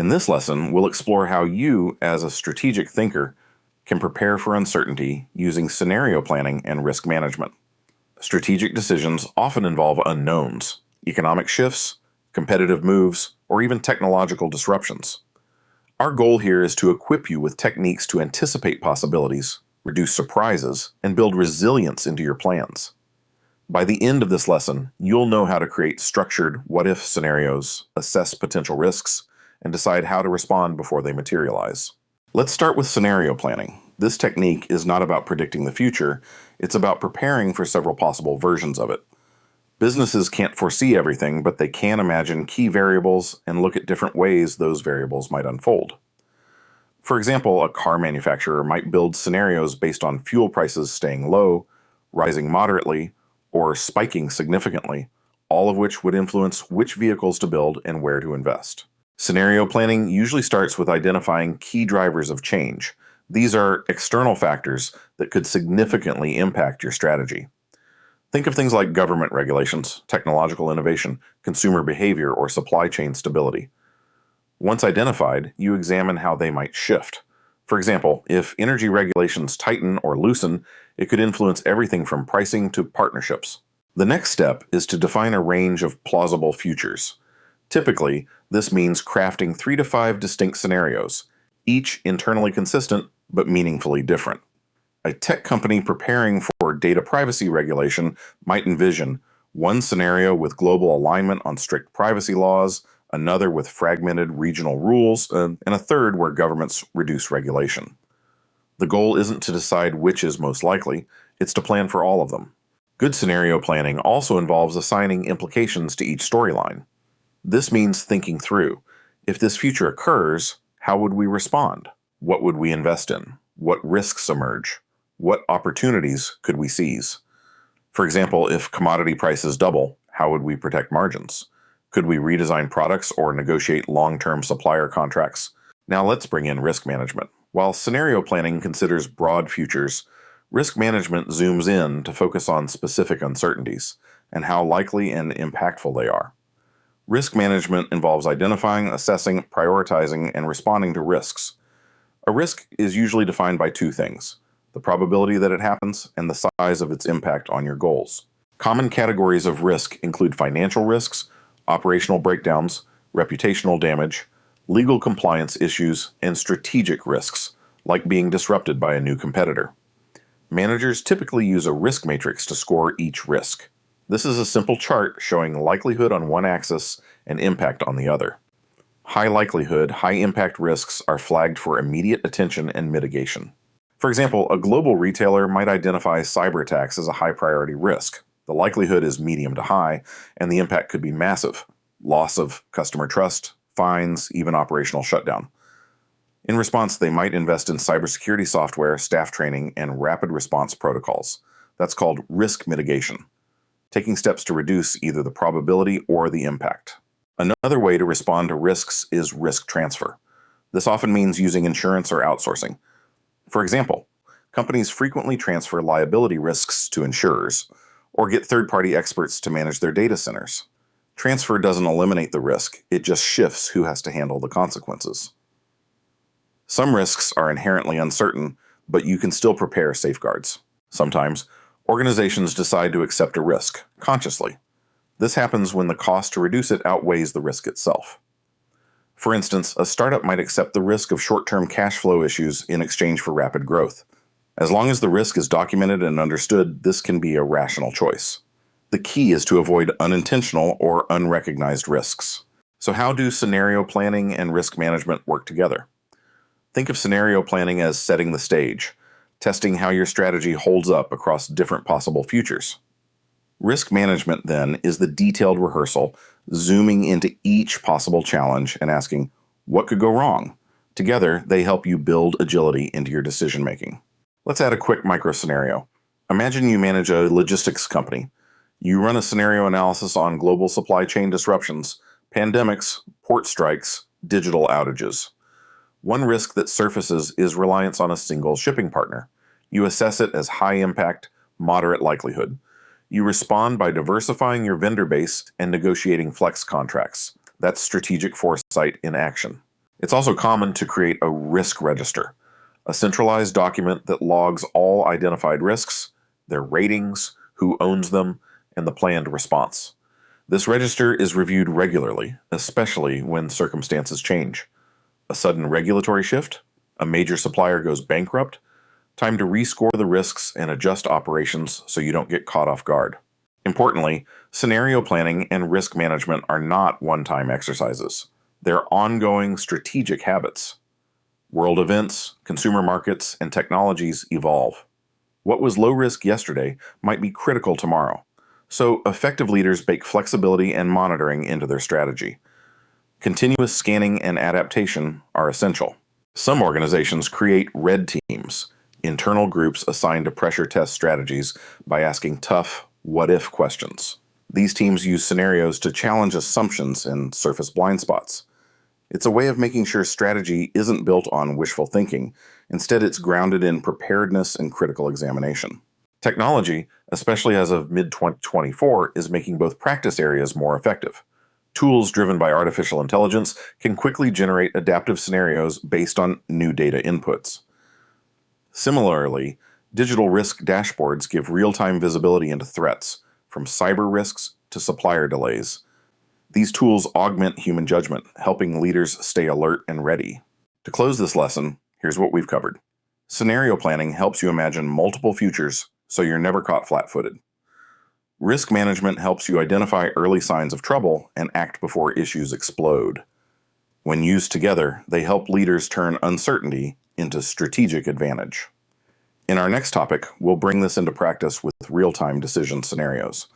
In this lesson, we'll explore how you, as a strategic thinker, can prepare for uncertainty using scenario planning and risk management. Strategic decisions often involve unknowns, economic shifts, competitive moves, or even technological disruptions. Our goal here is to equip you with techniques to anticipate possibilities, reduce surprises, and build resilience into your plans. By the end of this lesson, you'll know how to create structured what-if scenarios, assess potential risks, and decide how to respond before they materialize. Let's start with scenario planning. This technique is not about predicting the future, it's about preparing for several possible versions of it. Businesses can't foresee everything, but they can imagine key variables and look at different ways those variables might unfold. For example, a car manufacturer might build scenarios based on fuel prices staying low, rising moderately, or spiking significantly, all of which would influence which vehicles to build and where to invest. Scenario planning usually starts with identifying key drivers of change. These are external factors that could significantly impact your strategy. Think of things like government regulations, technological innovation, consumer behavior, or supply chain stability. Once identified, you examine how they might shift. For example, if energy regulations tighten or loosen, it could influence everything from pricing to partnerships. The next step is to define a range of plausible futures. Typically, this means crafting 3 to 5 distinct scenarios, each internally consistent but meaningfully different. A tech company preparing for data privacy regulation might envision one scenario with global alignment on strict privacy laws, another with fragmented regional rules, and a third where governments reduce regulation. The goal isn't to decide which is most likely, it's to plan for all of them. Good scenario planning also involves assigning implications to each storyline. This means thinking through, if this future occurs, how would we respond? What would we invest in? What risks emerge? What opportunities could we seize? For example, if commodity prices double, how would we protect margins? Could we redesign products or negotiate long-term supplier contracts? Now let's bring in risk management. While scenario planning considers broad futures, risk management zooms in to focus on specific uncertainties and how likely and impactful they are. Risk management involves identifying, assessing, prioritizing, and responding to risks. A risk is usually defined by two things: the probability that it happens and the size of its impact on your goals. Common categories of risk include financial risks, operational breakdowns, reputational damage, legal compliance issues, and strategic risks, like being disrupted by a new competitor. Managers typically use a risk matrix to score each risk. This is a simple chart showing likelihood on one axis and impact on the other. High likelihood, high impact risks are flagged for immediate attention and mitigation. For example, a global retailer might identify cyber attacks as a high priority risk. The likelihood is medium to high, and the impact could be massive: loss of customer trust, fines, even operational shutdown. In response, they might invest in cybersecurity software, staff training, and rapid response protocols. That's called risk mitigation, taking steps to reduce either the probability or the impact. Another way to respond to risks is risk transfer. This often means using insurance or outsourcing. For example, companies frequently transfer liability risks to insurers, or get third-party experts to manage their data centers. Transfer doesn't eliminate the risk, it just shifts who has to handle the consequences. Some risks are inherently uncertain, but you can still prepare safeguards. Sometimes, organizations decide to accept a risk, consciously. This happens when the cost to reduce it outweighs the risk itself. For instance, a startup might accept the risk of short-term cash flow issues in exchange for rapid growth. As long as the risk is documented and understood, this can be a rational choice. The key is to avoid unintentional or unrecognized risks. So how do scenario planning and risk management work together? Think of scenario planning as setting the stage, testing how your strategy holds up across different possible futures. Risk management, then, is the detailed rehearsal, zooming into each possible challenge and asking, what could go wrong? Together, they help you build agility into your decision-making. Let's add a quick micro-scenario. Imagine you manage a logistics company. You run a scenario analysis on global supply chain disruptions, pandemics, port strikes, digital outages. One risk that surfaces is reliance on a single shipping partner. You assess it as high impact, moderate likelihood. You respond by diversifying your vendor base and negotiating flex contracts. That's strategic foresight in action. It's also common to create a risk register, a centralized document that logs all identified risks, their ratings, who owns them, and the planned response. This register is reviewed regularly, especially when circumstances change. A sudden regulatory shift, a major supplier goes bankrupt, time to rescore the risks and adjust operations so you don't get caught off guard. Importantly, scenario planning and risk management are not one-time exercises. They're ongoing strategic habits. World events, consumer markets, and technologies evolve. What was low risk yesterday might be critical tomorrow. So effective leaders bake flexibility and monitoring into their strategy. Continuous scanning and adaptation are essential. Some organizations create red teams, internal groups assigned to pressure test strategies by asking tough, what-if questions. These teams use scenarios to challenge assumptions and surface blind spots. It's a way of making sure strategy isn't built on wishful thinking. Instead, it's grounded in preparedness and critical examination. Technology, especially as of mid-2024, is making both practice areas more effective. Tools driven by artificial intelligence can quickly generate adaptive scenarios based on new data inputs. Similarly, digital risk dashboards give real-time visibility into threats, from cyber risks to supplier delays. These tools augment human judgment, helping leaders stay alert and ready. To close this lesson, here's what we've covered. Scenario planning helps you imagine multiple futures so you're never caught flat-footed. Risk management helps you identify early signs of trouble and act before issues explode. When used together, they help leaders turn uncertainty into strategic advantage. In our next topic, we'll bring this into practice with real-time decision scenarios.